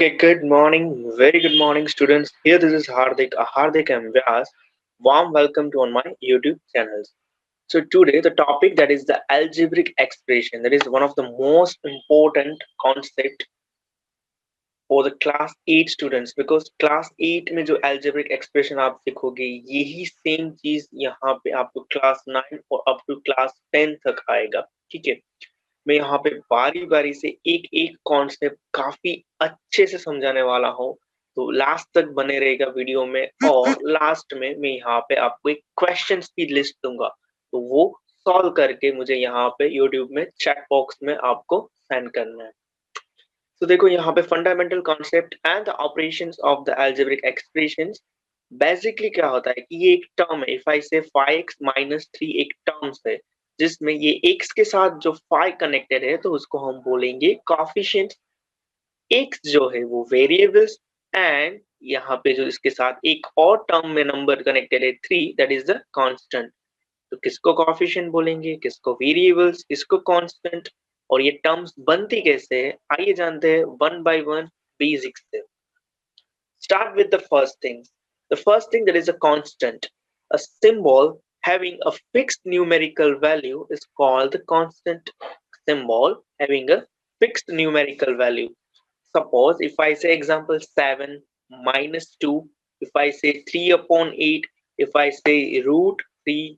Okay, good morning. Very good morning, students. Here, this is Hardik and Vyas. Warm welcome to on my YouTube channels. So today, the topic that is the algebraic expression. That is one of the most important concept for the class 8 students because class 8 में जो algebraic expression आप सीखोगे यही same चीज यहाँ पे आपको class 9 और अप टू क्लास 10 तक आएगा. ठीक है. मैं यहाँ पे बारी बारी से एक एक कॉन्सेप्ट काफी अच्छे से समझाने वाला हूँ, तो लास्ट तक बने रहेगा वीडियो में. और लास्ट में मैं यहाँ पे आपको एक क्वेश्चंस की लिस्ट दूंगा, तो वो सॉल्व करके मुझे यहाँ पे यूट्यूब में चैट बॉक्स में आपको सेंड करना है. तो देखो यहाँ पे fundamental concept and the operations of the algebraic expressions. Basically क्या होता है कि ये एक टर्म है. इफ आई से 5x माइनस 3 एक टर्म्स है जिसमें ये x के साथ जो 5 कनेक्टेड है तो उसको हम बोलेंगे कोएफिशिएंट. x जो है वो वेरिएबल्स एंड यहाँ पे जो इसके साथ एक और टर्म में नंबर कनेक्टेड है 3, दैट इज द कांस्टेंट. तो किसको कोएफिशिएंट बोलेंगे, किसको वेरिएबल्स, किसको कांस्टेंट, और ये टर्म्स बनती कैसे है आइए जानते हैं वन बाय वन बेसिक्स से. Start with the first thing. The first thing that is a constant. A symbol having a fixed numerical value is called the constant. Symbol having a fixed numerical value. Suppose if I say example 7 minus 2, if I say 3 upon 8, if I say root 3.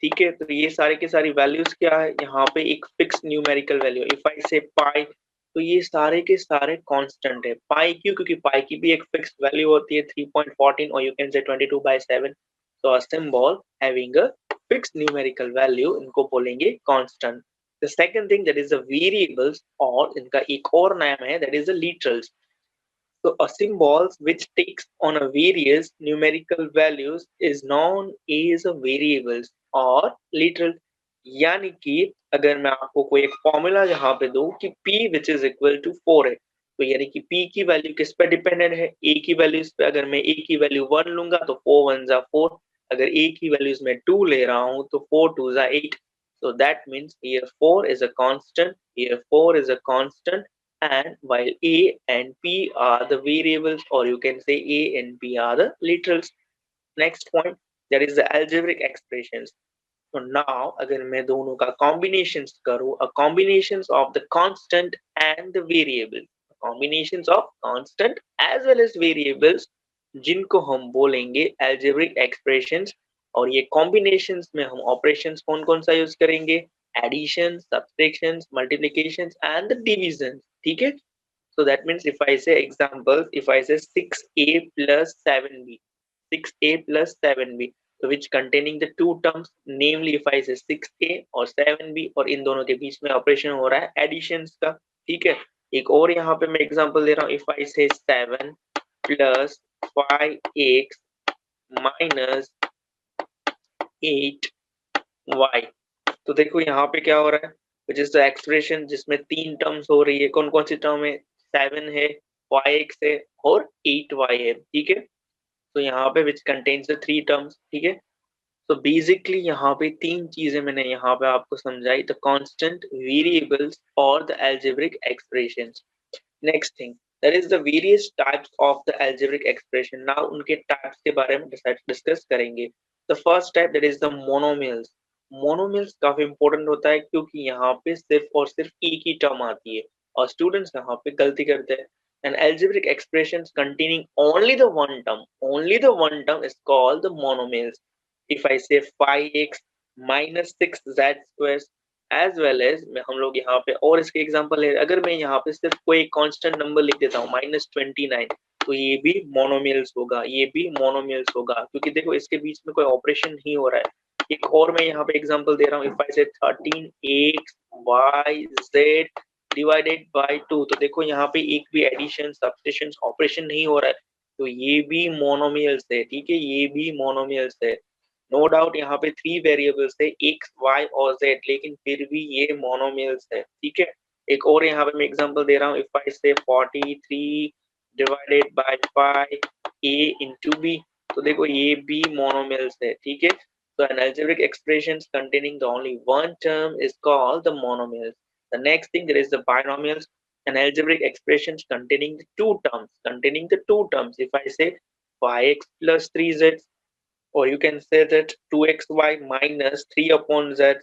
ठीक है, तो ये सारे के सारी values क्या है, यहाँ पे एक fix numerical value. If I से पाई, तो ये सारे के सारे कांस्टेंट है. पाई क्यों, क्योंकि पाई की भी एक फिक्स वैल्यू होती है 3.14 और यू कैन से 22/7. सो a symbol having a fix numerical value इनको बोलेंगे constant. The second thing that is the variables, और इनका एक और नाम है that is the literals. So a symbols which takes on a various numerical values is known as a variables or literal. यानी कि अगर मैं आपको कोई एक फॉर्मूला यहाँ पे दूं कि p which is equal to 4 है, तो यानी कि p की वैल्यू किस पे डिपेंडेंट है, a की वैल्यूज पे. अगर मैं a की वैल्यू 1 लूंगा तो 4 1 जा 4. अगर a की वैल्यूज में 2 ले रहा हूँ तो 4 2 जा 8. So that means here 4 is a constant, here 4 is a constant, and while a and p are the variables, or you can say a and p are the literals. Next point, that is the algebraic expressions. So now अगर मैं दोनों का combinations करूँ, a combinations of the constant and the variable, combinations of constant as well as variables, जिनको हम बोलेंगे algebraic expressions. और ये combinations में हम operations कौन कौन सा यूज करेंगे, addition, subtractions, multiplications and the divisions. ठीक है. So that means if I say example, if I say 6a plus 7b, 6a plus 7b, so which containing the two terms, namely if I say 6a और 7b, और इन दोनों के बीच में operation हो रहा है एडिशंस का. ठीक है. एक और यहाँ पे मैं एग्जांपल दे रहा हूँ. इफ आई से 7 plus 5x minus 8y, तो देखो यहाँ पे क्या हो रहा है, which is the expression जिसमें तीन टर्म्स हो रही है. कौन कौन सी टर्म है, 7 है, 5x है और 8y है. ठीक है. तो यहाँ पे which contains the three terms. ठीक है. तो बेसिकली यहाँ पे तीन चीजें मैंने यहाँ पे आपको समझाई, द कांस्टेंट, वेरिएबल्स और the algebraic expressions. Next thing that is the various types of the algebraic expression. Now उनके टाइप्स के बारे में डिस्कस करेंगे. The first type that is the monomials. Monomials काफी इंपॉर्टेंट होता है क्योंकि यहाँ पे सिर्फ और सिर्फ एक ही टर्म आती है और स्टूडेंट्स यहाँ पे गलती करते हैं. An algebraic expressions containing only the one term is called the monomials. If I say 5x minus 6z squares, as well as मैं हम लोग यहाँ पे और इसके एग्जांपल है. अगर मैं यहाँ पे सिर्फ कोई कांस्टेंट नंबर लिख देता हूँ -29, तो ये भी मोनोमियल्स होगा, ये भी मोनोमियल्स होगा क्योंकि देखो इसके बीच में कोई ऑपरेशन नहीं हो रहा है. एक और मैं यहाँ पे एग्जांपल दे रहा हूँ. इफ आई से 13x y z divided by 2, तो देखो यहाँ पे एक भी एडिशन सब्स्टिट्यूशन ऑपरेशन नहीं हो रहा है, तो ये भी मोनोमियल्स है. ठीक है, ये भी मोनोमियल्स है. नो डाउट यहाँ पे 3 वेरिएबल्स है x y और z, लेकिन फिर भी ये मोनोमियल्स है. ठीक है. एक और यहाँ पे मैं एग्जांपल दे रहा हूँ. इफ आई से 43 divided by 5 a into b, तो देखो ये भी मोनोमियल्स है. ठीक है. So an algebraic expressions containing the only one term is called the monomials. The next thing there is the binomials. an algebraic expression containing the two terms. If I say 5x plus 3z, or you can say that 2xy minus 3 upon z,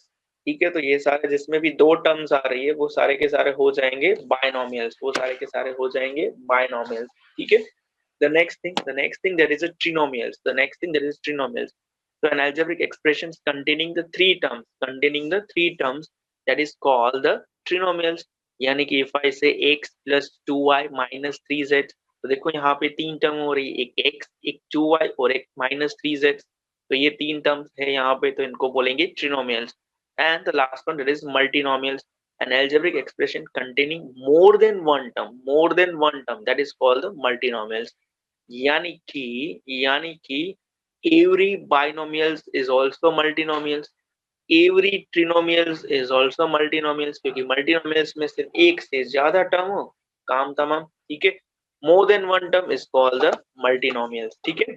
ठीक है। तो ये सारे जिसमें भी दो terms आ रही है वो सारे के सारे हो जाएंगे बायनोमियल्स, वो सारे के सारे हो जाएंगे बायनोमियल्स, ठीक है। The next thing that is a trinomials. The next thing that is trinomials. So an algebraic expression containing the three terms that is called the trinomials. यानी कि if I say x plus 2y minus 3z, तो देखो यहाँ पे तीन term हो रही है, एक x, एक 2y और एक minus 3z। तो ये तीन टर्म्स है यहाँ पे, तो इनको बोलेंगे trinomials. And the last one that is multinomials. An algebraic expression containing more than one term that is called the multinomials. यानी कि every binomials is also multinomials, every trinomials is also multinomials, क्योंकि multinomials में सिर्फ एक से ज्यादा term हो, काम तमाम, ठीक है। more than one term is called the multinomials, ठीक है।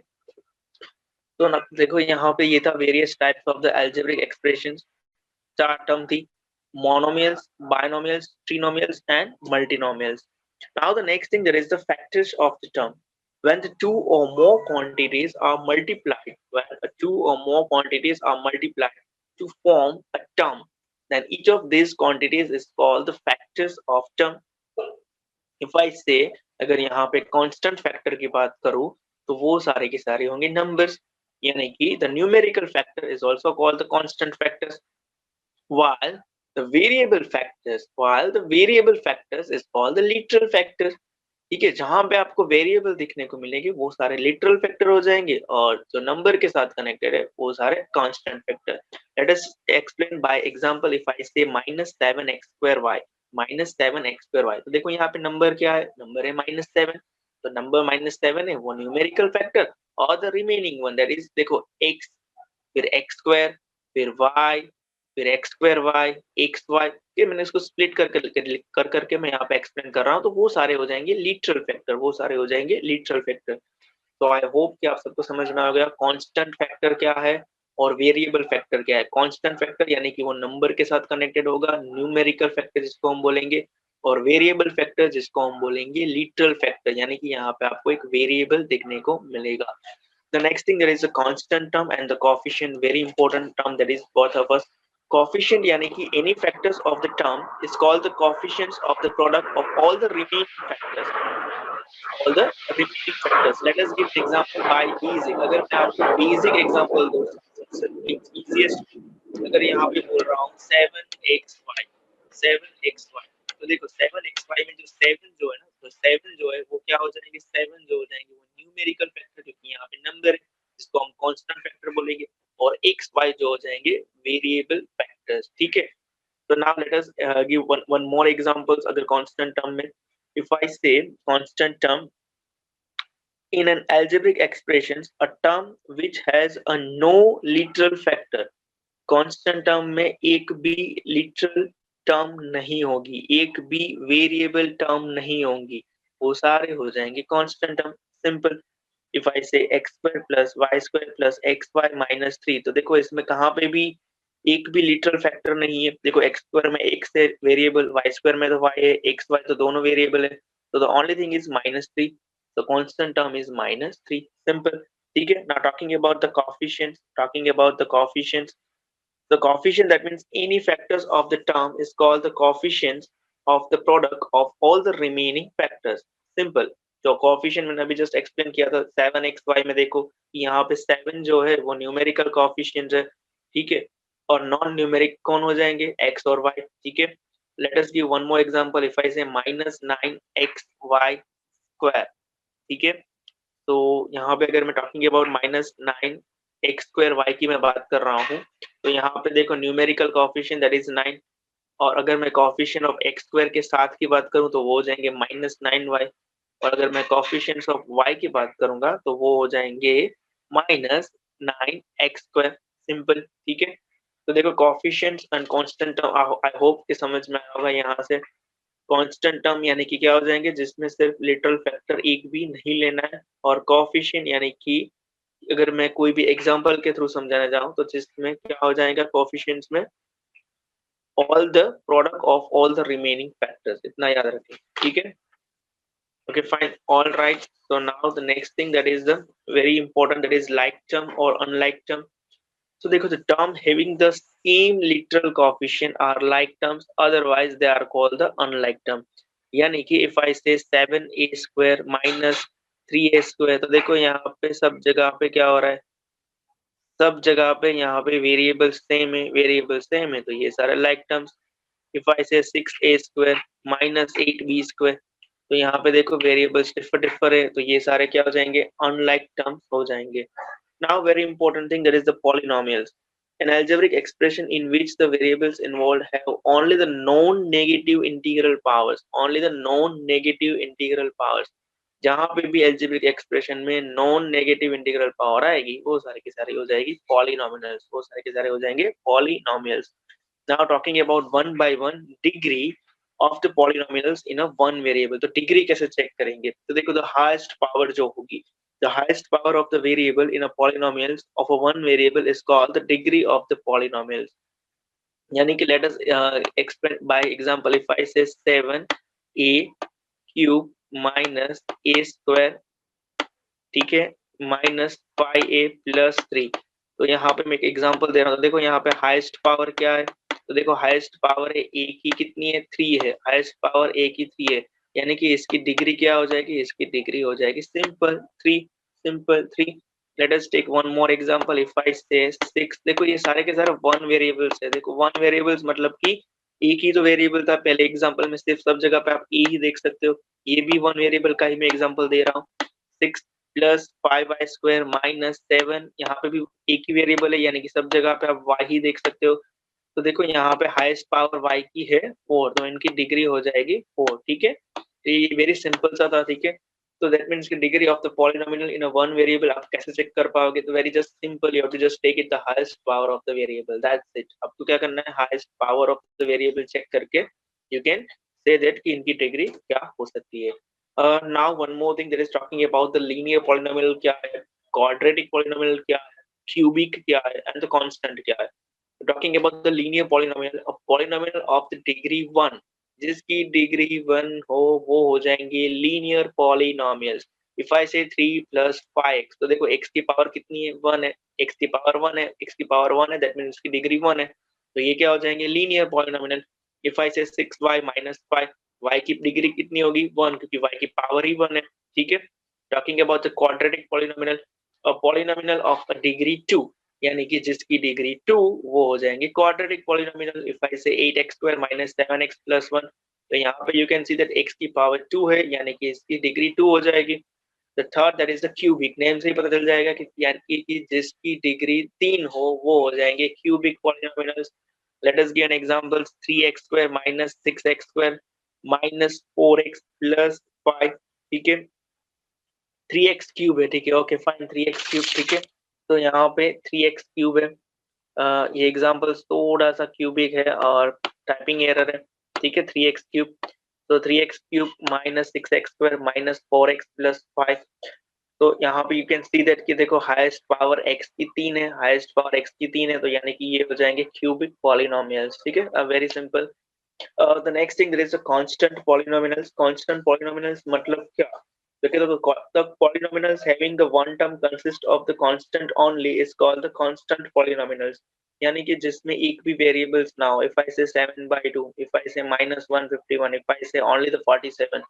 तो ना देखो यहाँ पे ये था various types of the algebraic expressions, चार टर्म थी, monomials, binomials, trinomials and multinomials. Now the next thing, there is the factors of the term. When the two or more quantities are multiplied, to form a term, then each of these quantities is called the factors of term. If I say, अगर यहाँ पे constant factor की बात करूँ तो वो सारे के सारे होंगे numbers, यानी कि the numerical factor is also called the constant factors, while the variable factors is called the literal factors, ठीक है। जहां पे आपको वेरिएबल दिखने को मिलेगी वो सारे लिटरल फैक्टर हो जाएंगे, और जो नंबर के साथ कनेक्टेड है वो सारे constant factor. Let us explain by example. If I से -7x²y, तो देखो यहाँ पे नंबर क्या है, नंबर है -7, तो नंबर -7 है वो न्यूमेरिकल फैक्टर, और the remaining one that is देखो x, फिर x², फिर y, फिर x²y, xy, फिर मैंने इसको स्प्लिट कर करके मैं यहाँ पे एक्सप्लेन कर रहा हूँ, तो वो सारे हो जाएंगे लिटरल फैक्टर। तो आई होप कि आप सबको समझ में आ गया कांस्टेंट फैक्टर क्या है और वेरिएबल फैक्टर क्या है। कांस्टेंट फैक्टर यानी कि वो नंबर के साथ कनेक्टेड होगा, न्यूमेरिकल फैक्टर जिसको हम बोलेंगे, और वेरिएबल फैक्टर जिसको हम बोलेंगे लिटरल फैक्टर, यानी कि यहाँ पे आपको एक वेरिएबल देखने को मिलेगा। The next thing, there is a constant term and the coefficient, very important term that is both of us. Coefficient यानी कि any factors of the term is called the coefficients of the product of all the remaining factors. Let us give example by basic. अगर मैं आपको basic example दूँ, easiest, अगर यहाँ पे बोल रहा हूँ 7xy, तो देखो 7xy में जो 7 जो है ना, तो 7 जो है वो क्या हो जाएंगे, 7 जो हो जाएंगे वो न्यूमेरिकल फैक्टर, क्योंकि यहाँ पे नंबर है जिसको हम कांस्टेंट फैक्टर बोलेंगे, और xy जो हो जाएंगे वेरिएबल फैक्टर्स, ठीक है। तो now let us give one more examples अगर कांस्टेंट टर्म में। इफ आई से constant term in an algebraic expressions, a term which has a no literal factor, constant term में एक भी लिटरल टर्म नहीं होगी, एक भी वेरिएबल टर्म नहीं होंगी, वो सारे हो जाएंगे constant term, simple. If I से x² plus y² plus xy minus 3, तो देखो इसमें कहाँ पे भी एक भी लिटरल फैक्टर नहीं है। देखो x² में x है वेरिएबल, y² में तो y है, xy तो दोनों वेरिएबल है, तो the only thing is -3, so constant term is -3, simple, ठीक है। now talking about the coefficients, the coefficient, that means any factors of the term is called the coefficients of the product of all the remaining factors, simple। जो coefficient मैंने अभी just explain किया था 7xy में, देखो यहाँ पे 7 जो है वो numerical coefficient है, ठीक है, और नॉन न्यूमेरिक कौन हो जाएंगे, x और y, ठीक है। let us give one more example। if I say -9xy square, ठीक है, तो यहाँ पे अगर मैं टॉकिंग अबाउट -9x²y की मैं बात कर रहा हूँ, तो यहाँ पे देखो न्यूमेरिकल कोएफिशिएंट दैट इज 9, और अगर मैं कोएफिशिएंट ऑफ x² के साथ की बात करूँ तो वो हो जाएंगे -9y, और अगर मैं कोएफिशिएंट्स ऑफ y की बात करूंगा तो वो हो जाएंगे -9x², सिंपल, ठीक है। तो देखो coefficients and constant, I hope कि समझ में आया होगा यहाँ से। कांस्टेंट टर्म यानी कि क्या हो जाएंगे, जिसमें सिर्फ लिटरल फैक्टर एक भी नहीं लेना है, और कोएफिशिएंट यानी कि अगर मैं कोई भी एग्जांपल के थ्रू समझाना चाहूँ तो जिसमें क्या हो जाएगा कोएफिशिएंट्स में, all the product of all the remaining factors. इतना याद रखें, ठीक है? Okay, fine. All right. So now the next thing that is the very important, that is like term or unlike term. So देखो, the term having the same literal coefficient are like terms, otherwise they are called the unlike term. यानी कि if I say 7a square minus 3a square, तो देखो यहाँ पे सब जगह पे क्या हो रहा है, सब जगह पे यहाँ पे वेरिएबल सेम है, वेरिएबल सेम है, तो ये सारे लाइक टर्म्स. इफ आई से 6a square minus 8b square, तो यहाँ पे देखो वेरिएबल्स डिफर डिफर है, तो ये सारे क्या हो जाएंगे, अनलाइक टर्म्स हो जाएंगे. Now very important thing, that is the polynomials. An algebraic expression in which the variables involved have only the non-negative integral powers, only the non-negative integral powers. जहां पे भी एल्जेब्रिक एक्सप्रेशन में non negative integral power आएगी, वो सारे की सारी हो जाएगी पॉलिनोमियल्स, वो सारे के सारे हो जाएंगे polynomials. Now talking about one by one degree of the polynomials in a one variable. तो डिग्री कैसे चेक करेंगे, तो देखो द हाईएस्ट पावर जो होगी, the highest power of the variable in a polynomials of a one variable is called the degree of the polynomials. यानी कि let us explain by example. If I say 7a cube minus a square, ठीक है, minus 5a plus 3, तो यहाँ पे मैं एक example दे रहा हूँ. तो देखो यहाँ पे हाईएस्ट पावर क्या है, तो देखो हाईएस्ट पावर है a की कितनी है, 3 है, हाईएस्ट पावर a की 3 है, यानी कि इसकी डिग्री क्या हो जाएगी, इसकी डिग्री हो जाएगी simple 3, simple 3. Let us take one more example. If I say 6, देखो ये सारे के सारे वन वेरिएबल्स है. देखो वन वेरिएबल्स मतलब कि एक ही तो वेरिएबल था पहले एग्जांपल में, सिर्फ सब जगह पे आप ए ही देख सकते हो, ये भी वन वेरिएबल का ही मैं एग्जांपल दे रहा हूँ. 6 प्लस 5y स्क्वायर माइनस 7, यहाँ पे भी एक ही वेरिएबल है, यानी कि सब जगह पे आप y ही देख सकते हो. तो देखो यहाँ पे हाईएस्ट पावर y की है 4, तो इनकी डिग्री हो जाएगी 4, ठीक है. तो ये वेरी सिंपल सा था, ठीक है. तो दैट मीन्स की degree of the polynomial in a one variable आप कैसे चेक कर पाओगे, तो very just simple, you have to just take it the highest power of the variable, that's it. आपको क्या करना है, highest power of the variable check करके यू कैन से दैट कि इनकी डिग्री क्या हो सकती है. Now one more thing, that is talking about the linear polynomial क्या है, quadratic polynomial क्या है, cubic क्या है, and the constant क्या है. Talking about the linear polynomial, a polynomial of the degree 1, जिसकी डिग्री 1 हो वो हो जाएंगे linear polynomials. If I say 3 plus 5x, तो देखो x की पावर कितनी है, 1 है, x की पावर 1 है, x की पावर 1 है, that means उसकी डिग्री 1 है, तो ये क्या हो जाएंगे, linear polynomial. If I say 6y minus 5, y की डिग्री कितनी होगी, 1, क्योंकि y की पावर ही 1 है, ठीक है. Talking about the quadratic polynomial, a polynomial of a degree 2, यानी कि जिसकी डिग्री 2, वो हो जाएंगे क्वाड्रेटिक पॉलिनोमियल. इफ आई से 8x square minus 7x plus 1, तो यहाँ पे you can see that x की पावर 2 है, यानी कि इसकी डिग्री 2 हो जाएगी. The third, that is the cubic, name से ही पता चल जाएगा कि यानी कि जिसकी डिग्री 3 हो वो हो जाएंगे cubic polynomials. Let us give an example. 3x square minus 6x square minus 4x plus 5, ठीक है. 3x क्यूब है, ठीक है, ओके फाइन, 3x क्यूब, ठीक है. तो यहाँ पे 3x क्यूब है. ये एग्जांपल थोड़ा सा क्यूबिक है और टाइपिंग एरर है, ठीक है. 3x क्यूब, तो 3x cube minus 6x square minus 4x plus 5. तो यहाँ पे यू कैन सी दैट कि देखो हाईएस्ट पावर x की 3 है, हाईएस्ट पावर x की 3 है, तो यानी कि ये हो जाएंगे क्यूबिक पॉलिनोमियल्स, ठीक है. Very simple. The next thing, there is a constant polynomials. Constant polynomials मतलब क्या, because the polynomials having the one term consist of the constant only is called the constant polynomials. यानी कि जिसमें एक भी variables ना हो. If I say 7/2, if I say minus 151, if I say only the 47,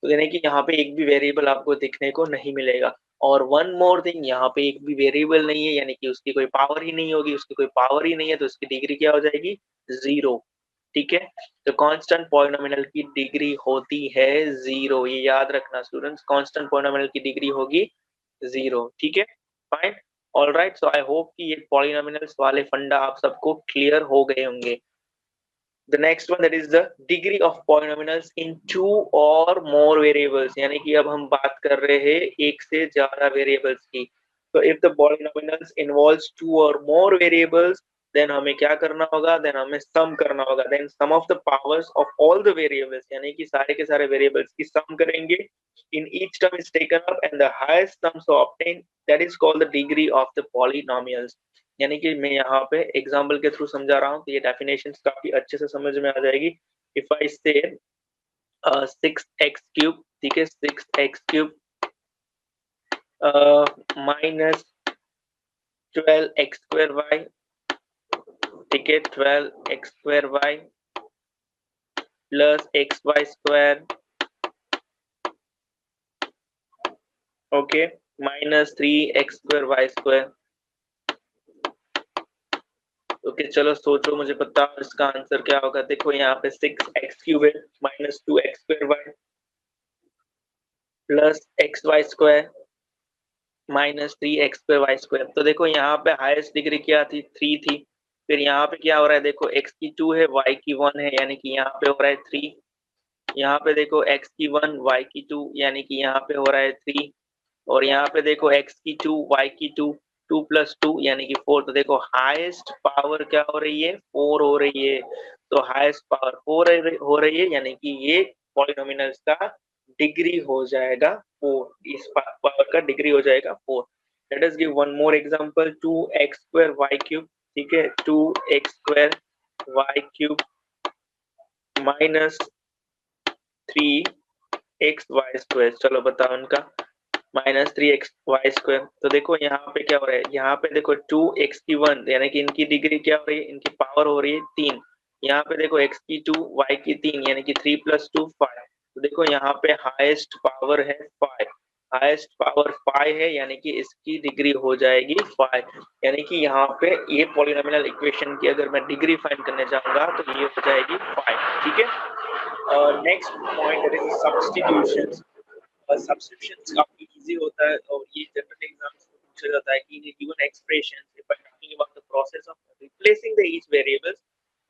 तो यानी कि यहाँ पे एक भी वेरिएबल आपको दिखने को नहीं मिलेगा. और वन मोर थिंग, यहाँ पे एक भी वेरिएबल नहीं है, यानी कि उसकी कोई पावर ही नहीं होगी, उसकी कोई पावर ही नहीं है, तो उसकी डिग्री क्या हो जाएगी, 0, ठीक है. तो कांस्टेंट पॉलिनोमियल की डिग्री होती है 0, ये याद रखना स्टूडेंट्स, कांस्टेंट पॉलिनोमियल की डिग्री होगी 0, ठीक है. Fine. All right. So I hope कि ये पॉलिनोमियल्स वाले फंडा आप सबको क्लियर हो गए होंगे. The next one, that is the degree of polynomials in two or more variables, यानी कि अब हम बात कर रहे हैं एक से ज्यादा variables की. तो if the polynomials involves two or more variables, then हमें क्या करना होगा, then हमें sum करना होगा. then sum of the powers of all the variables, यानी कि सारे के सारे variables की sum करेंगे, in each term is taken up and the highest sum so obtained, that is called the degree of the polynomials. यानी कि मैं यहाँ पे एग्जाम्पल के थ्रू समझा रहा हूँ, तो ये डेफिनेशंस काफी अच्छे से समझ में आ जाएगी। इफ आई से 6x³ ठीक है, 6x³ माइनस 12x² ठीक है, 12x² plus xy² okay minus 3x² okay चलो सोचो, मुझे बताओ इसका आंसर क्या होगा। देखो यहाँ पे 6x³ है minus 2x² plus xy² minus 3x² तो देखो यहाँ पे हाईएस्ट डिग्री क्या थी, 3 थी। फिर यहाँ पे क्या हो रहा है, देखो x की 2 है, y की 1 है, यानी कि यहाँ पे हो रहा है 3। यहाँ पे देखो x की 1 y की 2 यानी कि यहाँ पे हो रहा है 3। और यहाँ पे देखो x की 2 y की 2, 2 प्लस 2 यानी कि 4। तो देखो हाईएस्ट पावर क्या हो रही है, 4 हो रही है। तो हाईएस्ट पावर 4 हो रही है, यानी कि ये पॉलिनोमियल्स का डिग्री हो जाएगा 4। इस पावर का डिग्री हो जाएगा 4। Let us give one more example, 2x² y³ ठीक है, 2x² y³ माइनस 3xy²। चलो बताओ उनका, माइनस 3xy²। तो देखो यहाँ पे क्या हो रहा है, यहाँ पे देखो 2x की 1 यानी कि इनकी डिग्री क्या हो रही है, इनकी पावर हो रही है 3। यहाँ पे देखो x की 2 y की 3 यानी कि 3 प्लस 2 5। तो देखो यहाँ पे हाईएस्ट पावर है 5, हाईएस्ट पावर 5 है, यानी कि इसकी डिग्री हो जाएगी 5। यानी कि यहाँ पे ये पॉलिनोमियल इक्वेशन की अगर मैं डिग्री फाइंड करने जाऊंगा तो ये हो जाएगी 5। ठीक है, next point is substitution. Substitution काफी इजी होता है और ये जनरल एग्जाम्स में पूछा जाता है कि in given expression if I talking about the process of replacing the each variables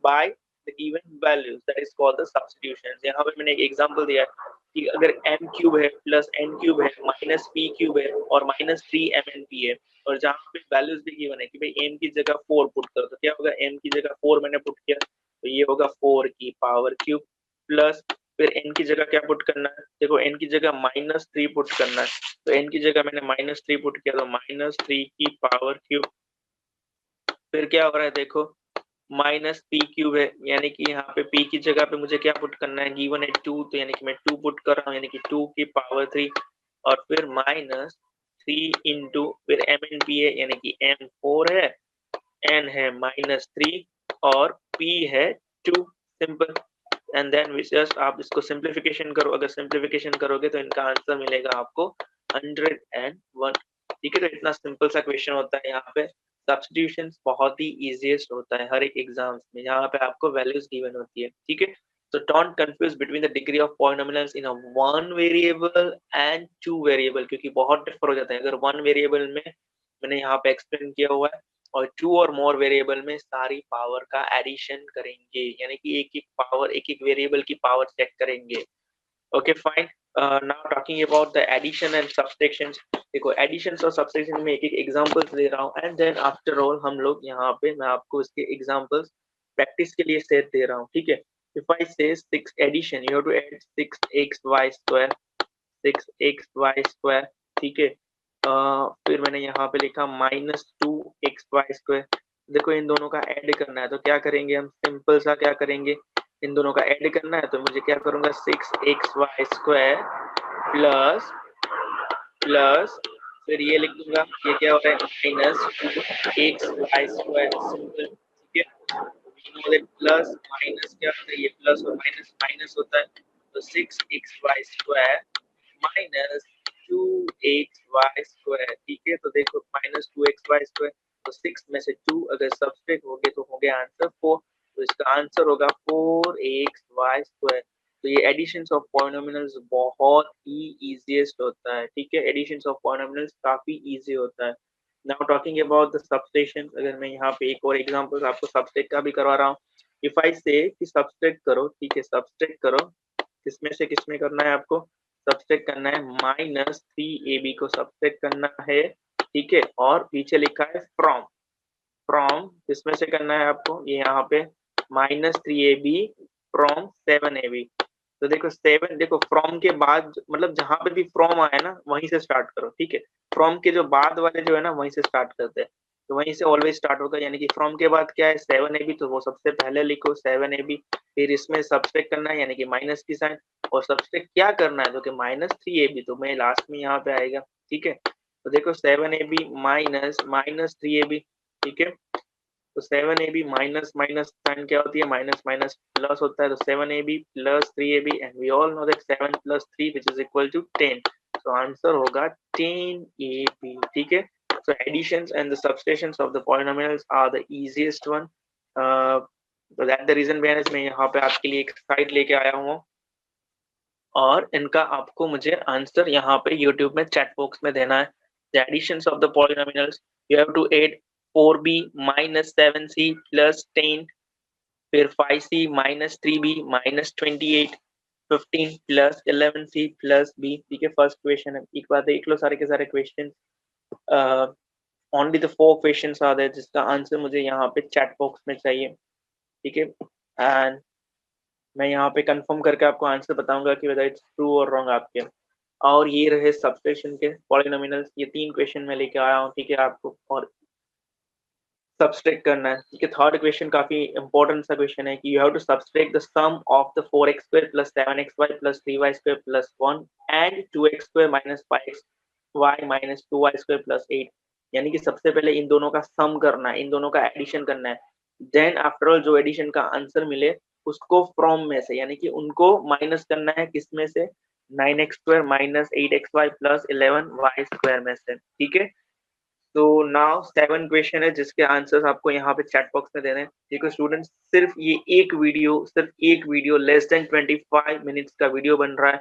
by the given values that is called the substitution. यहाँ पे मैंने एक एग्जांपल दिया है कि अगर m³ है प्लस n³ है माइनस p³ है और माइनस 3mnp है, और जहाँ पे वैल्यूज भी गिवन है कि भाई m की जगह 4 पुट करो, तो क्या होगा, m की जगह 4 मैंने पुट किया तो ये होगा 4 की पावर क्यूब प्लस फिर n की जगह क्या पुट करना है, देखो n की जगह माइनस 3 पुट करना है। तो n की जगह मैंने माइनस 3 पुट किया तो माइनस 3 की पावर क्यूब। फिर क्या हो रहा है, देखो माइनस p³ है, यानी कि यहाँ पे p की जगह पे मुझे क्या पुट करना है, गिवन है 2 तो यानी कि मैं 2 पुट कर रहा हूँ, यानी कि 2 की पावर 3। और फिर माइनस 3 इंटू फिर mnp है, यानी कि m 4 है, n है माइनस 3 और p है 2। सिंपल। एंड देन जस्ट आप इसको सिंप्लीफिकेशन करो, अगर सिंप्लीफिकेशन करोगे तो इनका आंसर मिलेगा आपको 101। ठीक है, तो इतना सिंपल सा क्वेश्चन होता है। यहाँ पे सब्स्टिट्यूशन बहुत ही इजीएस्ट होता है हर एक एग्जाम्स में, यहाँ पे आपको वैल्यूज गिवन होती है। ठीक है, so don't confuse between the degree of polynomials in a one variable and two variable, क्योंकि बहुत डिफर हो जाता है। अगर वन वेरिएबल में मैंने यहाँ पे एक्सप्लेन किया हुआ है और टू और मोर वेरिएबल में सारी पावर का एडिशन करेंगे, यानी कि एक एक पावर एक एक वेरिएबल की पावर चेक करेंगे। Okay fine, now talking about the addition and subtraction. देखो एडिशन और सब्सट्रैक्शन में एक एक एग्जांपल्स दे रहा हूँ, एंड देन आफ्टर ऑल हम लोग यहाँ पे मैं आपको इसके एग्जांपल्स प्रैक्टिस के लिए सेट दे रहा हूँ। ठीक है, if I say 6 addition, you have to add 6xy², 6xy²। ठीक है, फिर मैंने यहाँ पे लिखा माइनस 2xy²। देखो इन दोनों का ऐड करना है तो क्या करेंगे, हम सिंपल सा क्या करेंगे, इन दोनों का ऐड करना है तो मुझे क्या करूंगा, 6xy² प्लस प्लस फिर ये लिख दूंगा, ये क्या हो रहा है, माइनस 2xy²। सिंपल। ठीक है, प्लस माइनस क्या होता है, ये प्लस और माइनस माइनस होता है, तो 6xy² माइनस 2xy²। ठीक है, तो देखो माइनस 2xy², तो 6 में से 2 अगर सब्सट्रैक्ट हो गए तो हो गया आंसर 4। तो इसका आंसर होगा 4xy²। तो ये एडिशन ऑफ पॉलिनोमियल्स बहुत ही इजीएस्ट होता है। ठीक है, एडिशन ऑफ पॉलिनोमियल्स काफी इजी होता है। Now talking about the subtraction, अगर मैं यहाँ पे एक और एग्जांपल आपको सब्सट्रैक्ट का भी करवा रहा हूँ। इफ आई से कि सब्सट्रैक्ट करो, ठीक है, सब्सट्रैक्ट करो, किसमें से किसमें करना है आपको, सब्सट्रैक्ट करना है माइनस 3ab को सब्सट्रैक्ट करना है। ठीक है, और पीछे लिखा है फ्रॉम, फ्रॉम किसमें से करना है आपको, ये यहाँ पे माइनस 3ab फ्रॉम 7ab। तो देखो 7, देखो फ्रॉम के बाद मतलब जहां पे भी फ्रॉम आए ना वहीं से स्टार्ट करो। ठीक है, फ्रॉम के जो बाद वाले जो है ना वहीं से स्टार्ट करते हैं। तो वहीं से ऑलवेज स्टार्ट होगा, यानी कि फ्रॉम के बाद क्या है 7ab, तो वो सबसे पहले लिखो 7ab, फिर इसमें सब्सट्रैक्ट करना है यानी कि माइनस की साइन, और सब्सट्रैक्ट क्या करना है, जो कि -3ab, तो मैं लास्ट में यहाँ पे आएगा। ठीक है, तो देखो 7ab माइनस माइनस 3ab। ठीक है, तो 7ab माइनस माइनस साइन क्या होती है, माइनस माइनस प्लस होता है, तो 7ab plus 3ab, and we all know that 7 plus 3 which is equal to 10, तो आंसर होगा 10ab। ठीक है, so additions and the subtractions of the polynomials are the easiest one. So that the reason behind is मैं यहाँ पे आपके लिए एक साइट लेके आया हूँ, और इनका आपको मुझे आंसर यहाँ पे YouTube में चैट बॉक्स में देना है। The additions of the polynomials, you have to add 4b minus 7c plus 10, फिर 5c minus 3b minus 28, 15 plus 11c plus b। ठीक है, फर्स्ट क्वेश्चन है, एक बात देख लो सारे के सारे question, only the 4 questions are there, जिसका आंसर मुझे यहाँ पे चैट बॉक्स में चाहिए। ठीक है, एंड मैं यहाँ पे कंफर्म करके आपको आंसर बताऊंगा कि वेदर इट्स ट्रू और रॉन्ग आपके। और ये रहे सब्सट्रैक्शन के पॉलिनोमियल्स, ये 3 क्वेश्चन मैं लेके आया हूँ। ठीक है, आपको और सब्सट्रैक्ट करना है। ठीक है, थर्ड क्वेश्चन काफी इंपॉर्टेंट सा क्वेश्चन है कि you have to subtract the sum of the 4x² plus 7xy plus 3y² plus 1 and 2x² minus 5y minus 2y² plus 8, यानी कि सबसे पहले इन दोनों का सम करना है, इन दोनों का एडिशन करना है, देन आफ्टर ऑल जो एडिशन का आंसर मिले उसको फ्रॉम में से, यानी कि उनको माइनस करना है किसमें से, 9x² minus 8xy plus 11y² में से। ठीक है, तो नाउ 7 क्वेश्चन है जिसके आंसर्स आपको यहाँ पे चैट बॉक्स में देने हैं। देखो स्टूडेंट्स, सिर्फ एक वीडियो लेस देन 25 मिनट्स का वीडियो बन रहा है,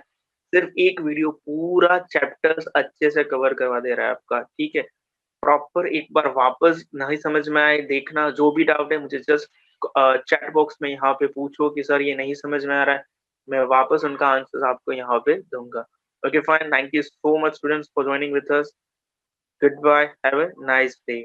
सिर्फ एक वीडियो पूरा चैप्टर्स अच्छे से कवर करवा दे रहा है आपका। ठीक है, प्रॉपर एक बार वापस नहीं समझ में आए देखना, जो भी डाउट है मुझे जस्ट चैट बॉक्स में यहाँ पे पूछो कि सर ये नहीं समझ में आ रहा है, मैं वापस उनका आंसर आपको यहाँ पे दूंगा। Okay fine, thank you so much students for joining with us. Goodbye. Have a nice day.